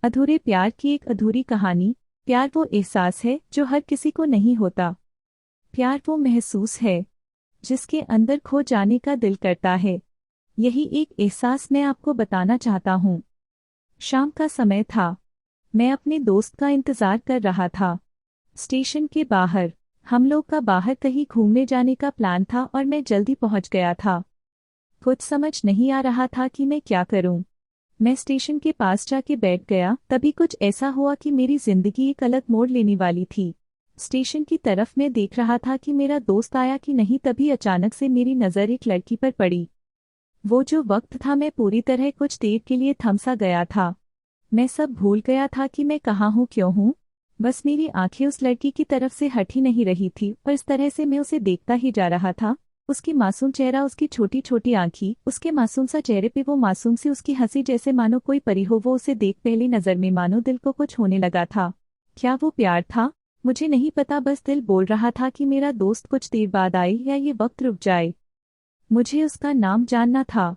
अधूरे प्यार की एक अधूरी कहानी। प्यार वो एहसास है जो हर किसी को नहीं होता। प्यार वो महसूस है जिसके अंदर खो जाने का दिल करता है। यही एक एहसास मैं आपको बताना चाहता हूँ। शाम का समय था। मैं अपने दोस्त का इंतजार कर रहा था। स्टेशन के बाहर हम लोग का बाहर कहीं घूमने जाने का प्लान था और मैं जल्दी पहुंच गया था। कुछ समझ नहीं आ रहा था कि मैं क्या करूं। मैं स्टेशन के पास जाके बैठ गया। तभी कुछ ऐसा हुआ कि मेरी जिंदगी एक अलग मोड़ लेने वाली थी। स्टेशन की तरफ मैं देख रहा था कि मेरा दोस्त आया कि नहीं, तभी अचानक से मेरी नज़र एक लड़की पर पड़ी। वो जो वक्त था, मैं पूरी तरह कुछ देर के लिए थम सा गया था। मैं सब भूल गया था कि मैं कहाँ हूँ, क्यों हूँ। बस मेरी आंखें उस लड़की की तरफ से हट ही नहीं रही थी और इस तरह से मैं उसे देखता ही जा रहा था। उसकी मासूम चेहरा, उसकी छोटी छोटी आंखी, उसके मासूम सा चेहरे पे वो मासूम सी उसकी हंसी, जैसे मानो कोई परी हो। वो उसे देख पहली नजर में मानो दिल को कुछ होने लगा था। क्या वो प्यार था? मुझे नहीं पता, बस दिल बोल रहा था कि मेरा दोस्त कुछ देर बाद आए या ये वक्त रुक जाए। मुझे उसका नाम जानना था।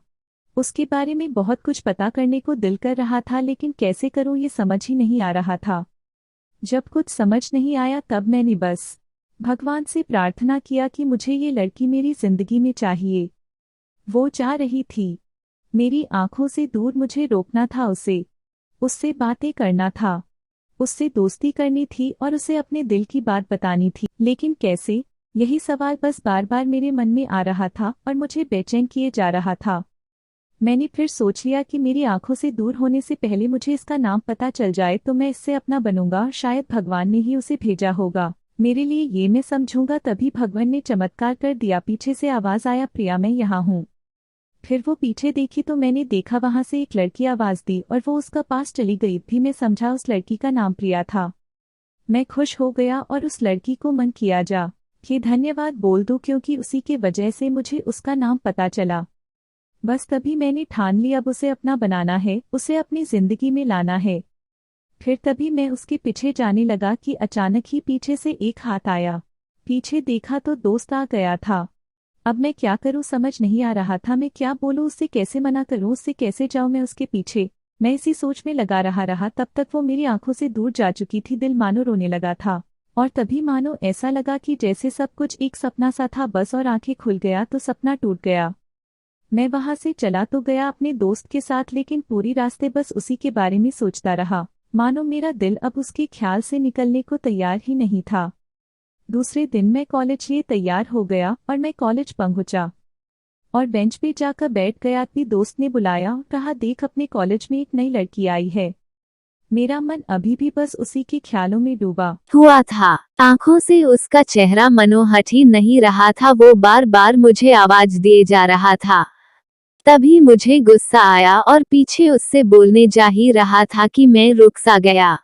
उसके बारे में बहुत कुछ पता करने को दिल कर रहा था, लेकिन कैसे करूं ये समझ ही नहीं आ रहा था। जब कुछ समझ नहीं आया तब मैंने बस भगवान से प्रार्थना किया कि मुझे ये लड़की मेरी जिंदगी में चाहिए। वो जा रही थी मेरी आंखों से दूर, मुझे रोकना था उसे। उससे बातें करना था, उससे दोस्ती करनी थी और उसे अपने दिल की बात बतानी थी। लेकिन कैसे? यही सवाल बस बार बार मेरे मन में आ रहा था और मुझे बेचैन किए जा रहा था। मैंने फिर सोच लिया कि मेरी आंखों से दूर होने से पहले मुझे इसका नाम पता चल जाए तो मैं इससे अपना बनूंगा। शायद भगवान ने ही उसे भेजा होगा मेरे लिए, ये मैं समझूंगा। तभी भगवान ने चमत्कार कर दिया। पीछे से आवाज आया, प्रिया मैं यहाँ हूँ। फिर वो पीछे देखी तो मैंने देखा वहां से एक लड़की आवाज दी और वो उसका पास चली गई थी। मैं समझा उस लड़की का नाम प्रिया था। मैं खुश हो गया और उस लड़की को मन किया जा कि धन्यवाद बोल दूं, क्योंकि उसी के वजह से मुझे उसका नाम पता चला। बस तभी मैंने ठान ली, अब उसे अपना बनाना है, उसे अपनी जिंदगी में लाना है। फिर तभी मैं उसके पीछे जाने लगा कि अचानक ही पीछे से एक हाथ आया। पीछे देखा तो दोस्त आ गया था। अब मैं क्या करूं समझ नहीं आ रहा था। मैं क्या बोलूं, उससे कैसे मना करूं, उससे कैसे जाऊं मैं उसके पीछे। मैं इसी सोच में लगा रहा तब तक वो मेरी आंखों से दूर जा चुकी थी। दिल मानो रोने लगा था और तभी मानो ऐसा लगा कि जैसे सब कुछ एक सपना सा था बस, और आंखें खुल गया तो सपना टूट गया। मैं वहां से चला तो गया अपने दोस्त के साथ, लेकिन पूरी रास्ते बस उसी के बारे में सोचता रहा। मानो मेरा दिल अब उसके ख्याल से निकलने को तैयार ही नहीं था। दूसरे दिन मैं कॉलेज लिए तैयार हो गया और मैं कॉलेज पहुंचा और बेंच पे जाकर बैठ गया। अपनी दोस्त ने बुलाया और कहा, देख अपने कॉलेज में एक नई लड़की आई है। मेरा मन अभी भी बस उसी के ख्यालों में डूबा हुआ था। आंखों से उसका चेहरा मनोहट ही नहीं रहा था, वो बार बार मुझे आवाज दिए जा रहा था। तभी मुझे गुस्सा आया और पीछे उससे बोलने जा ही रहा था कि मैं रुक सा गया।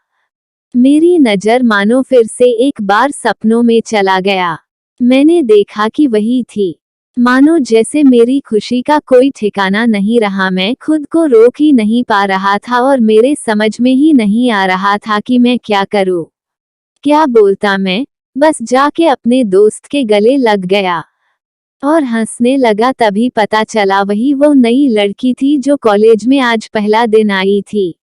मेरी नजर मानो फिर से एक बार सपनों में चला गया। मैंने देखा कि वही थी। मानो जैसे मेरी खुशी का कोई ठिकाना नहीं रहा, मैं खुद को रोक ही नहीं पा रहा था और मेरे समझ में ही नहीं आ रहा था कि मैं क्या करूं। क्या बोलता मैं? बस जाके अपने दोस्त के गले लग गया और हंसने लगा। तभी पता चला वही वो नई लड़की थी जो कॉलेज में आज पहला दिन आई थी।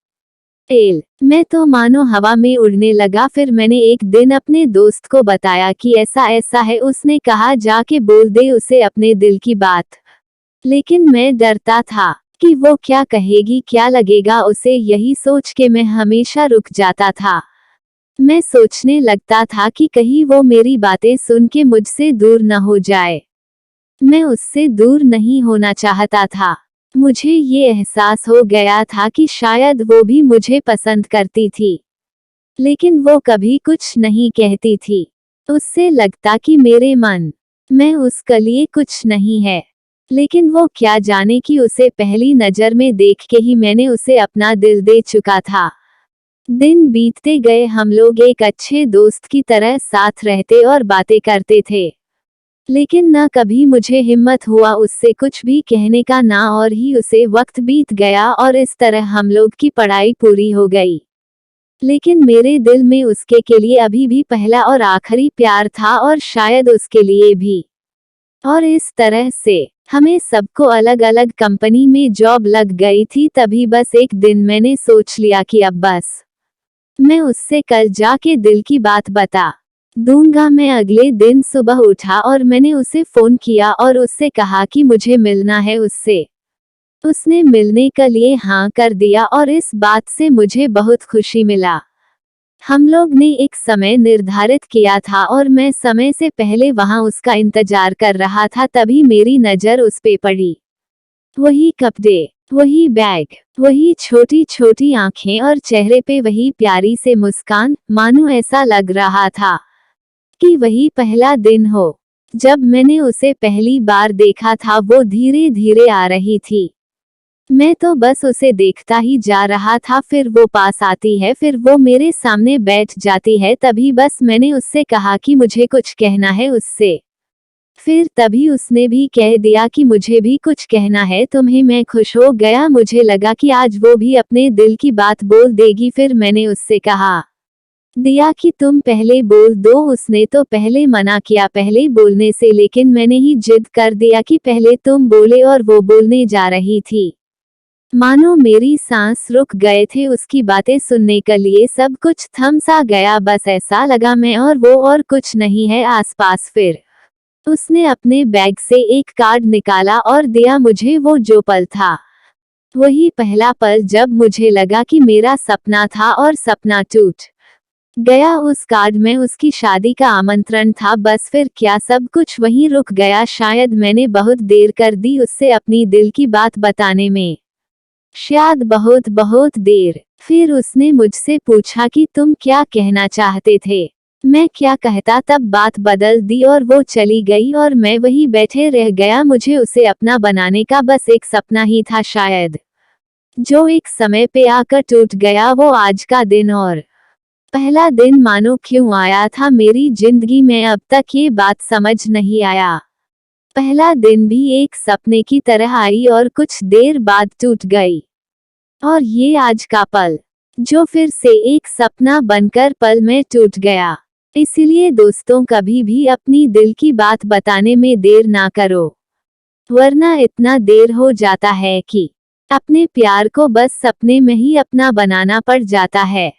मैं तो मानो हवा में उड़ने लगा। फिर मैंने एक दिन अपने दोस्त को बताया कि ऐसा ऐसा है। उसने कहा जाके बोल दे उसे अपने दिल की बात। लेकिन मैं डरता था कि वो क्या कहेगी, क्या लगेगा उसे। यही सोच के मैं हमेशा रुक जाता था। मैं सोचने लगता था कि कहीं वो मेरी बातें सुन के मुझसे दूर न हो जाए। मैं उससे दूर नहीं होना चाहता था। मुझे ये एहसास हो गया था कि शायद वो भी मुझे पसंद करती थी, लेकिन वो कभी कुछ नहीं कहती थी। उससे लगता कि मेरे मन में उसके लिए कुछ नहीं है। लेकिन वो क्या जाने कि उसे पहली नजर में देख के ही मैंने उसे अपना दिल दे चुका था। दिन बीतते गए, हम लोग एक अच्छे दोस्त की तरह साथ रहते और बातें करते थे। लेकिन न कभी मुझे हिम्मत हुआ उससे कुछ भी कहने का, ना और ही उसे वक्त बीत गया और इस तरह हम लोग की पढ़ाई पूरी हो गई। लेकिन मेरे दिल में उसके के लिए अभी भी पहला और आखिरी प्यार था और शायद उसके लिए भी। और इस तरह से हमें सबको अलग अलग कंपनी में जॉब लग गई थी। तभी बस एक दिन मैंने सोच लिया कि अब बस मैं उससे कल जाके दिल की बात बता दूंगा। मैं अगले दिन सुबह उठा और मैंने उसे फोन किया और उससे कहा कि मुझे मिलना है उससे। उसने मिलने के लिए हाँ कर दिया और इस बात से मुझे बहुत खुशी मिला। हम लोग ने एक समय निर्धारित किया था और मैं समय से पहले वहां उसका इंतजार कर रहा था। तभी मेरी नजर उस पे पड़ी। वही कपड़े, वही बैग, वही छोटी छोटी आंखें और चेहरे पे वही प्यारी से मुस्कान, मानो ऐसा लग रहा था कि वही पहला दिन हो जब मैंने उसे पहली बार देखा था। वो धीरे धीरे आ रही थी। मैं तो बस उसे देखता ही जा रहा था। फिर वो पास आती है, फिर वो मेरे सामने बैठ जाती है। तभी बस मैंने उससे कहा कि मुझे कुछ कहना है उससे। फिर तभी उसने भी कह दिया कि मुझे भी कुछ कहना है तुम्हें। मैं खुश हो गया। मुझे लगा कि आज वो भी अपने दिल की बात बोल देगी। फिर मैंने उससे कहा दिया कि तुम पहले बोल दो। उसने तो पहले मना किया पहले बोलने से, लेकिन मैंने ही जिद कर दिया कि पहले तुम बोले और वो बोलने जा रही थी। मानो मेरी सांस रुक गए थे उसकी बातें सुनने के लिए। सब कुछ थम सा गया। बस ऐसा लगा मैं और वो और कुछ नहीं है आसपास। फिर उसने अपने बैग से एक कार्ड निकाला और दिया मुझे। वो जो पल था वही पहला पल जब मुझे लगा कि मेरा सपना था और सपना टूट गया। उस कार्ड में उसकी शादी का आमंत्रण था। बस फिर क्या सब कुछ वहीं रुक गया। शायद मैंने बहुत देर कर दी उससे अपनी दिल की बात बताने में, शायद बहुत बहुत देर। फिर उसने मुझसे पूछा कि तुम क्या कहना चाहते थे। मैं क्या कहता। तब बात बदल दी और वो चली गई और मैं वहीं बैठे रह गया। मुझे उसे अपना बनाने का बस एक सपना ही था शायद, जो एक समय पे आकर टूट गया। वो आज का दिन और पहला दिन मानो क्यों आया था मेरी जिंदगी में, अब तक ये बात समझ नहीं आया। पहला दिन भी एक सपने की तरह आई और कुछ देर बाद टूट गई। और ये आज का पल जो फिर से एक सपना बनकर पल में टूट गया। इसलिए दोस्तों कभी भी अपनी दिल की बात बताने में देर ना करो, वरना इतना देर हो जाता है कि अपने प्यार को बस सपने में ही अपना बनाना पड़ जाता है।